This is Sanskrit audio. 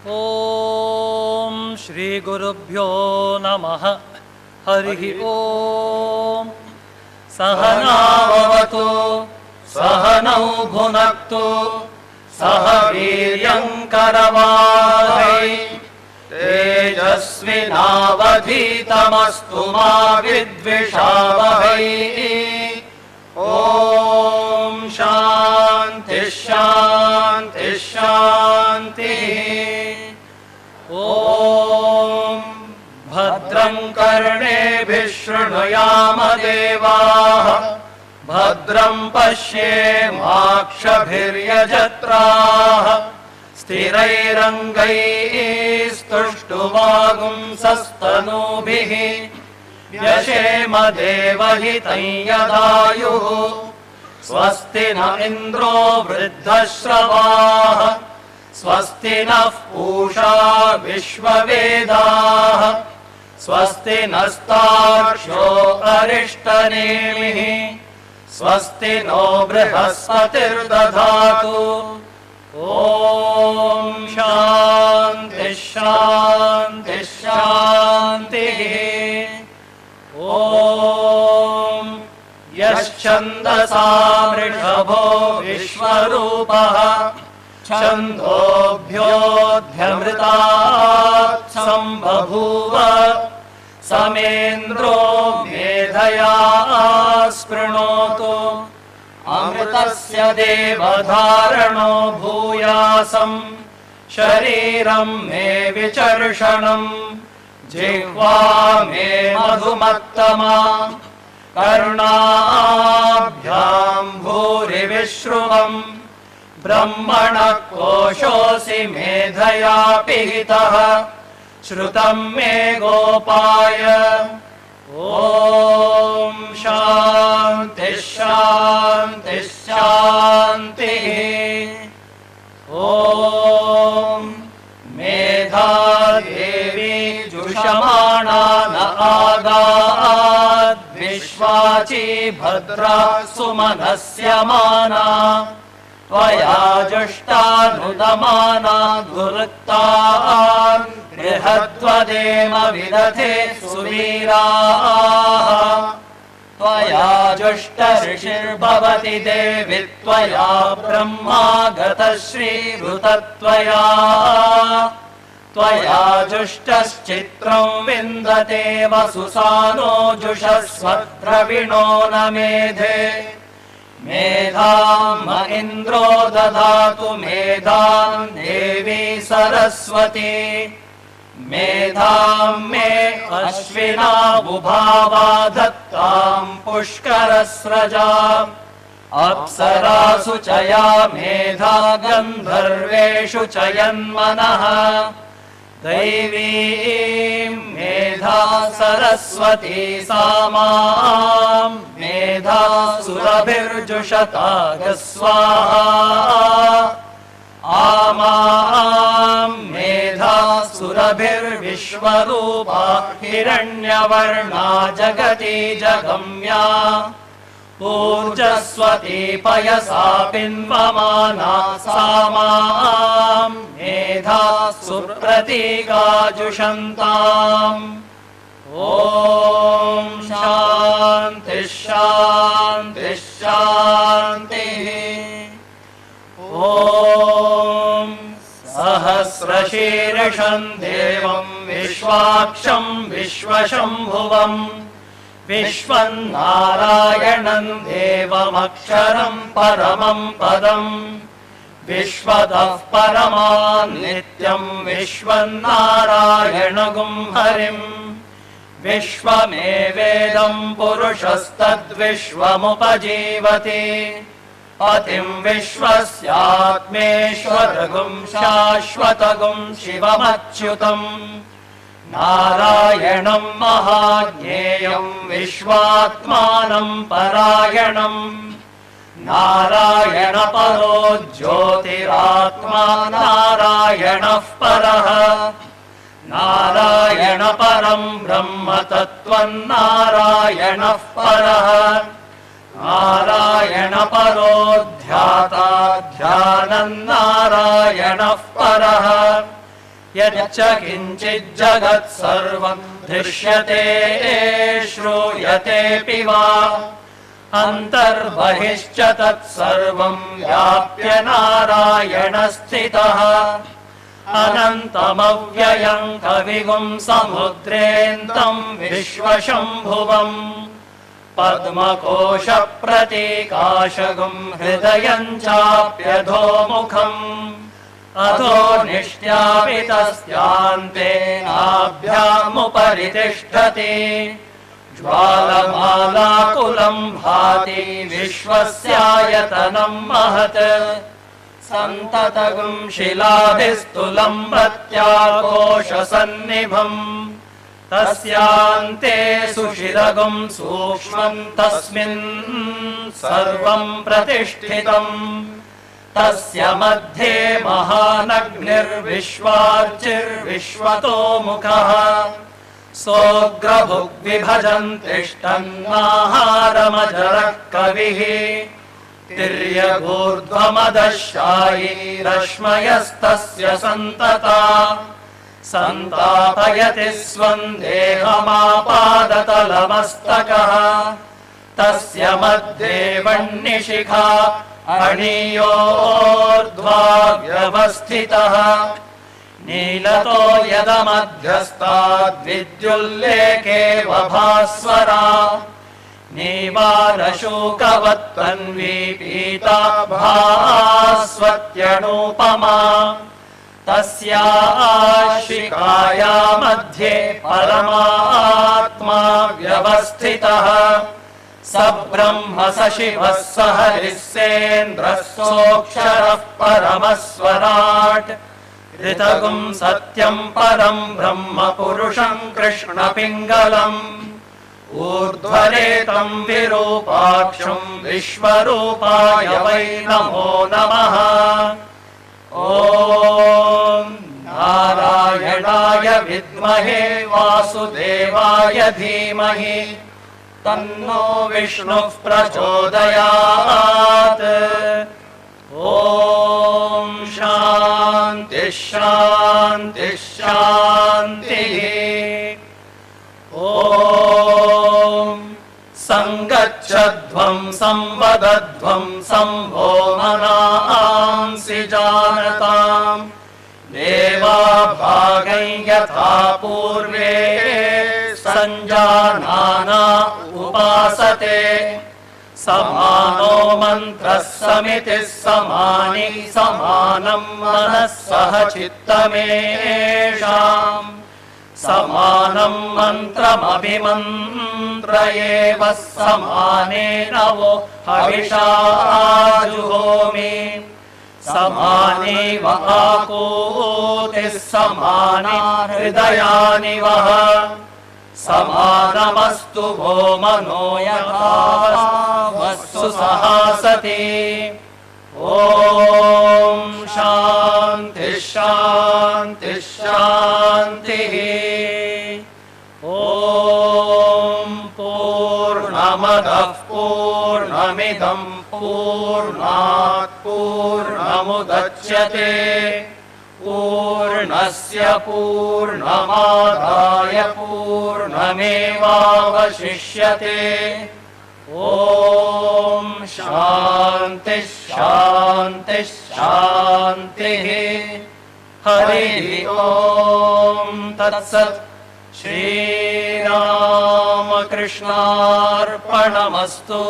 ಓಂ ಶ್ರೀ ಗುರುಭ್ಯೋ ನಮಃ. ಹರಿ ಓಂ. ಸಹನಾವವತು ಸಹನೌ ಭುನಕ್ತು ಸಹ ವೀರ್ಯಂಕರವಾವಹೈ ತೇಜಸ್ವಿನಾವಧೀತಮಸ್ತು ಮಾ ವಿದ್ವಿಷಾವಹೈ. ಓಂ ಶಾಂತಿ ಶಾಂತಿ ಶಾಂತಿ. ಓಂ ಭದ್ರಂ ಕರ್ಣೇಭಿಃ ಶೃಣುಯಾಮ ದೇವಾಃ ಭದ್ರಂ ಪಶ್ಯೇಮಾಕ್ಷಭಿರ್ಯಜತ್ರಾಃ ಸ್ಥಿರೈರಂಗೈಸ್ತುಷ್ಟುವಾಗುಂಸಸ್ತನೂಭಿಃ ವ್ಯಶೇಮ ದೇವಹಿತಂ ಯದಾಯುಃ. ಸ್ವಸ್ತಿ ನ ಇಂದ್ರೋ ವೃದ್ಧಶ್ರವಾಃ ಸ್ವಸ್ತಿ ನಃ पूषा विश्ववेदाः स्वस्ति नस्तार्क्ष्यो अरिष्टनेमिः स्वस्ति नो बृहस्पतिर्दधातु. ॐ शान्ति शान्ति शान्तिः. ॐ यश्छन्दसा वृषभो विश्वरूपः छन्दोभ्योऽध्यमृतात् सम्बभूव समेन्द्रो मेधया स्पृणोतु. अमृतस्य देवधारणो भूयासम् शरीरं मे विचर्षणम् जिह्वा मे मधुमत्तमा कर्णाभ्यां भूरिविश्रुवम् ब्रह्मणः कोशोऽसि मेधया पिहितः श्रुतं मे गोपाय. ॐ शान्ति शान्ति शान्तिः. ॐ मेधा देवी जुषमाणा न आगाद् विश्वाची भद्रा सुमनस्यमाना त्वया जुष्टानुदमाना दुरुक्तान् बृहद्वदेम विदधे सुवीराः. त्वया जुष्ट ऋषिर्भवति देवि त्वया ब्रह्मा गतश्रीरुतत्वया. त्वया जुष्टश्चित्रं विन्दते वसुसानो जुषस्वद्रविणो न मेधे. मेधाम् इन्द्रो दधातु मेधाम् देवी सरस्वती. मेधाम् मे अश्विना बुभावा दत्ताम् पुष्करस्रजा. अप्सरासु च या मेधा गन्धर्वेषु च यन्मनः. दैवीं मेधा सरस्वती सा मां मेधा सुरभिर्जुषताग स्वाहा. आमां मेधा सुरभिर्विश्वरूपा हिरण्यवर्णा जगती जगम्या. ऊर्जस्वती पयसा पिन्वमाना सा मां मेधा सुप्रतीगाजुषन्ताम्. ॐ शान्ति शान्ति शान्तिः. ॐ सहस्रशीर्षं देवं विश्वाक्षं विश्वशम्भुवम् विश्वन्नारायणं देवमक्षरं परमं पदम्. विश्वतः परमान् नित्यं विश्वन्नारायणगुं हरिम्. विश्वमेवेदं पुरुषस्तद्विश्वमुपजीवति. पतिं विश्वस्यात्मेश्वरगुं शाश्वतगुं शिवमच्युतम्. नारायणं महाज्ञेयं विश्वात्मानं परायणम्. नारायण परो ज्योतिरात्मा नारायणः परः. नारायण परं ब्रह्म तत्त्वं नारायणः परः. नारायण परो ध्याता ध्यानं नारायणः परः. यच्च किञ्चिज्जगत् सर्वं दृश्यते श्रूयतेऽपि वा अन्तर्बहिश्च तत्सर्वं व्याप्य नारायणस्थितः अनन्तमव्ययं कविगुं समुद्रेऽन्तं विश्वशम्भुवम् पद्मकोशप्रतीकाशगुं हृदयं चाप्यधोमुखम् अधो निष्ट्यापितस्यान्ते नाभ्यामुपरि तिष्ठति ज्वालमालाकुलं भाति विश्वस्यायतनं महत् सन्ततगुं शिलाभिस्तुलं प्रत्याकोशसन्निभम् तस्यान्ते सुशिरगुं सूक्ष्मं तस्मिन् सर्वं प्रतिष्ठितम् तस्य मध्ये महानग्निर्विश्वार्चिर्विश्वतोमुखः सोऽग्रभुग्विभजन् तिष्ठन्नाहारमजरः कविः तिर्यगूर्ध्वमदशायी रश्मयस्तस्य सन्तता सन्तापयति स्वं देहमापादतलमस्तकः तस्य मध्ये वह्निशिखा अणीयोर्ध्वा व्यवस्थितः नीलतो यदमध्यस्ताद्विद्युल्लेखे वभास्वरा नीवारशूकवत्तन्वी पीता भास्वत्यणूपमा तस्याशिखाया मध्ये परमात्मा व्यवस्थितः स ब्रह्म स शिवः स हरिः सेन्द्रः सोऽक्षरः परमस्वराट् ऋतगुं सत्यं परं ब्रह्म पुरुषं कृष्णपिङ्गलम् ऊर्ध्वरेतं विरूपाक्षं विश्वरूपाय वै नमो नमः ॐ नारायणाय विद्महे वासुदेवाय धीमहि तन्नो विष्णुः प्रचोदयात् ॐ शान्तिः शान्तिः शान्तिः ॐ सङ्गच्छध्वं संवदध्वं सम्भो मनांसि जानताम् देवा भागं यथा पूर्वे सञ्जानाना उपासते समानो मन्त्रः समितिः समानि समानं मनः सह चित्तमेषाम् समानं मन्त्रमभिमन्त्र एव समानेन वो हविषा जुहोमि समानीव आकूतिः समाना हृदयानि वः समानमस्तु वो मनो यथा वस्तु सहासति ॐ शान्तिः शान्तिः शान्तिः ॐ पूर्णमदः पूर्णमिदं पूर्णात् पूर्णमुदच्यते पूर्णस्य पूर्णमादाय पूर्णमेवावशिष्यते ॐ शान्तिः शान्तिः शान्तिः हरिः ॐ तत्सत् श्रीरामकृष्णार्पणमस्तु।